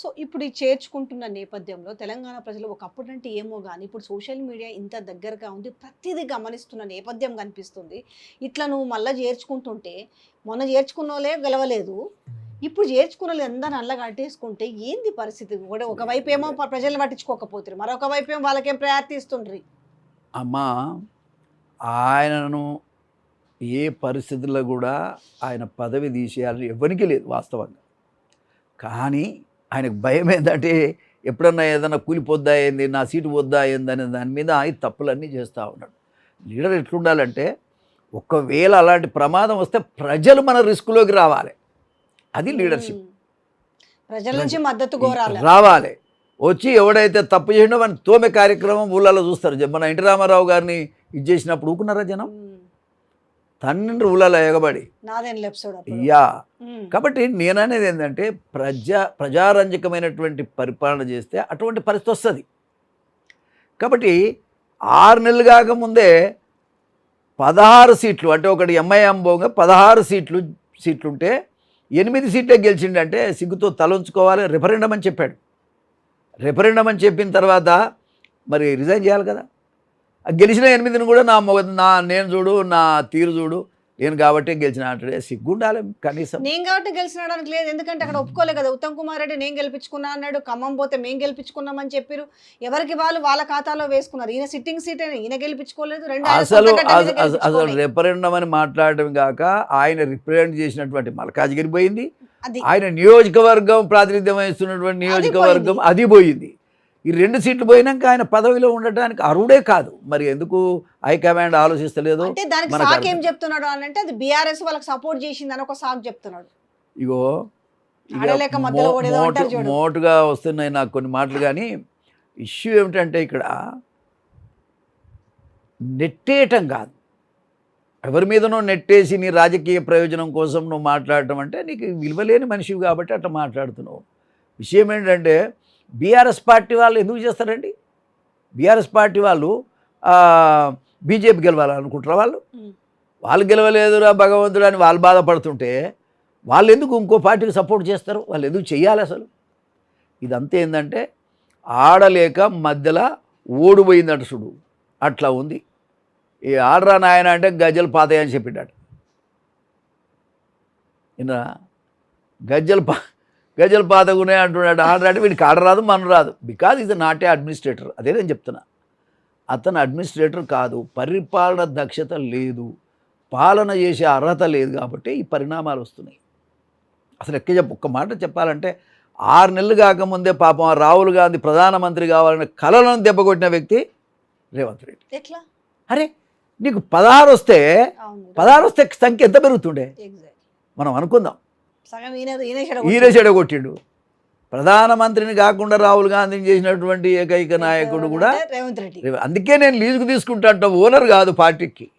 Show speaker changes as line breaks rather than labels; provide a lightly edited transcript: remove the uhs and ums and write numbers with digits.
So ఇప్పుడు ఈ చేర్చుకుంటున్న నేపథ్యంలో తెలంగాణ ప్రజలు ఒకప్పుడంటే ఏమో గానీ ఇప్పుడు సోషల్ మీడియా ఇంత దగ్గరగా ఉంది. ప్రతీదీ గమనిస్తున్న నేపథ్యం కనిపిస్తుంది. ఇట్లా నువ్వు మళ్ళా చేర్చుకుంటుంటే మొన్న చేర్చుకున్నోళ్ళే గెలవలేదు. ఇప్పుడు చేర్చుకున్నోళ్ళు అందరిని అల్లగా అడ్డేసుకుంటే ఏంది పరిస్థితి? ఒకవైపు ఏమో ప్రజల్ని పట్టించుకోకపోతుర్రు. మరొక వైపు ఏమో వాళ్ళకేం ప్రయారిటీ ఇస్తుండ్రి.
అమ్మా ఆయనను ఏ పరిస్థితుల్లో కూడా ఆయన పదవి తీసేయాలని ఎవ్వరికీ లేదు వాస్తవంగా. కానీ ఆయనకు భయం ఏంటంటే ఎప్పుడన్నా ఏదన్నా కూలిపోద్దా ఏంది, నా సీటు పోద్దా ఏంది అనే దాని మీద ఆయన తప్పులన్నీ చేస్తూ ఉన్నాడు. లీడర్ ఎట్లుండాలంటే ఒకవేళ అలాంటి ప్రమాదం వస్తే ప్రజలు మన రిస్క్లోకి రావాలి. అది లీడర్షిప్.
ప్రజల నుంచి మద్దతు కోరాలి,
రావాలి. వచ్చి ఎవడైతే తప్పు చేసినా మన తోమే కార్యక్రమం ఊళ్ళలో చూస్తారు. మన ఎన్టీ రామారావు గారిని ఇది చేసినప్పుడు ఊకున్నారా జనం? తండ్రి ఊళ్ళలో ఎగబడి యా. కాబట్టి నేననేది ఏంటంటే ప్రజారంజకమైనటువంటి పరిపాలన చేస్తే అటువంటి పరిస్థితి వస్తుంది. కాబట్టి 6 నెలలు కాకముందే 16 సీట్లు, అంటే ఒకటి ఎంఐఎం పోగా 16 సీట్లుంటే 8 సీట్లే గెలిచిండంటే సిగ్గుతో తలంచుకోవాలి. రెఫరెండం అని చెప్పాడు. రెఫరెండం అని చెప్పిన తర్వాత మరి రిజైన్ చేయాలి కదా. గెలిచిన 8ని కూడా నేను చూడు, నా తీరు చూడు, నేను కాబట్టి గెలిచిన అంటే సిగ్గుండాలి కనీసం.
నేను కాబట్టి గెలిచినడానికి లేదు, ఎందుకంటే అక్కడ ఒప్పుకోలే కదా. ఉత్తమ్ కుమార్ రెడ్డి నేను గెలిపించుకున్నా అన్నాడు, ఖమ్మం పోతే మేము గెలిపించుకున్నామని చెప్పారు. ఎవరికి వాళ్ళు వాళ్ళ ఖాతాలో వేసుకున్నారు. ఈయన సిట్టింగ్ సీట్ అయినా ఈయన గెలిపించుకోలేదు.
అసలు రెఫరెండం అని మాట్లాడడం కాక ఆయన రిప్రజెంట్ చేసినటువంటి మల్కాజ్గిరి పోయింది, ఆయన నియోజకవర్గం ప్రాతినిధ్యం వహిస్తున్నటువంటి నియోజకవర్గం అది పోయింది. ఈ 2 సీట్లు పోయినాక ఆయన పదవిలో ఉండటానికి అర్హుడే కాదు. మరి ఎందుకు హైకమాండ్ ఆలోచిస్తలేదు?
అంటే దానికి సాక్ ఏం చెప్తున్నాడు అంటే అది బీఆర్ఎస్ వాళ్ళకి సపోర్ట్ చేసిందని ఒక సాక్ చెప్తున్నాడు.
ఇగో మోటుగా వస్తున్నాయి నాకు కొన్ని మాటలు. కానీ ఇష్యూ ఏమిటంటే ఇక్కడ నెట్టేయటం కాదు, ఎవరి మీదనో నెట్టేసి నీ రాజకీయ ప్రయోజనం కోసం నువ్వు మాట్లాడటం అంటే నీకు విలువలేని మనిషివి కాబట్టి అట్లా మాట్లాడుతున్నావు. విషయం ఏంటంటే బీఆర్ఎస్ పార్టీ వాళ్ళు ఎందుకు చేస్తారండి? బీఆర్ఎస్ పార్టీ వాళ్ళు బీజేపీ గెలవాలనుకుంటారా? వాళ్ళు గెలవలేదురా భగవంతుడు అని వాళ్ళు బాధపడుతుంటే వాళ్ళు ఎందుకు ఇంకో పార్టీకి సపోర్ట్ చేస్తారు? వాళ్ళు ఎందుకు చెయ్యాలి అసలు? ఇదంతా ఏంటంటే ఆడలేక మధ్యలో ఓడిపోయిందంట చూడు, అట్లా ఉంది. ఈ ఆడరా నాయన అంటే గజ్జలు పాతాయని చెప్పిండట. ఇన్నా గజ్జలు పాతగునే అంటున్నాడు. ఆడరాడు, వీడికి ఆడరాదు, మన రాదు. Because is not a administrator. అదే నేను చెప్తున్నా. అతను అడ్మినిస్ట్రేటర్ కాదు, పరిపాలన దక్షత లేదు, పాలన చేసే అర్హత లేదు. కాబట్టి ఈ పరిణామాలు వస్తున్నాయి. అసలు ఒక్క మాట చెప్పాలంటే 6 నెలలు కాకముందే పాపం రాహుల్ గాంధీ ప్రధానమంత్రి కావాలనే కలలను దెబ్బకొట్టిన వ్యక్తి రేవంత్ రెడ్డి.
ఎట్లా?
అరే నీకు 16 వస్తే సంఖ్య ఎంత పెరుగుతుండే మనం అనుకుందాం. ఈయన చెడగొట్టిండు. ప్రధానమంత్రిని కాకుండా రాహుల్ గాంధీని చేసినటువంటి ఏకైక నాయకుడు కూడా రేవంత్ రెడ్డి. అందుకే నేను లీజుకు తీసుకుంటా, ఓనర్ కాదు పార్టీకి.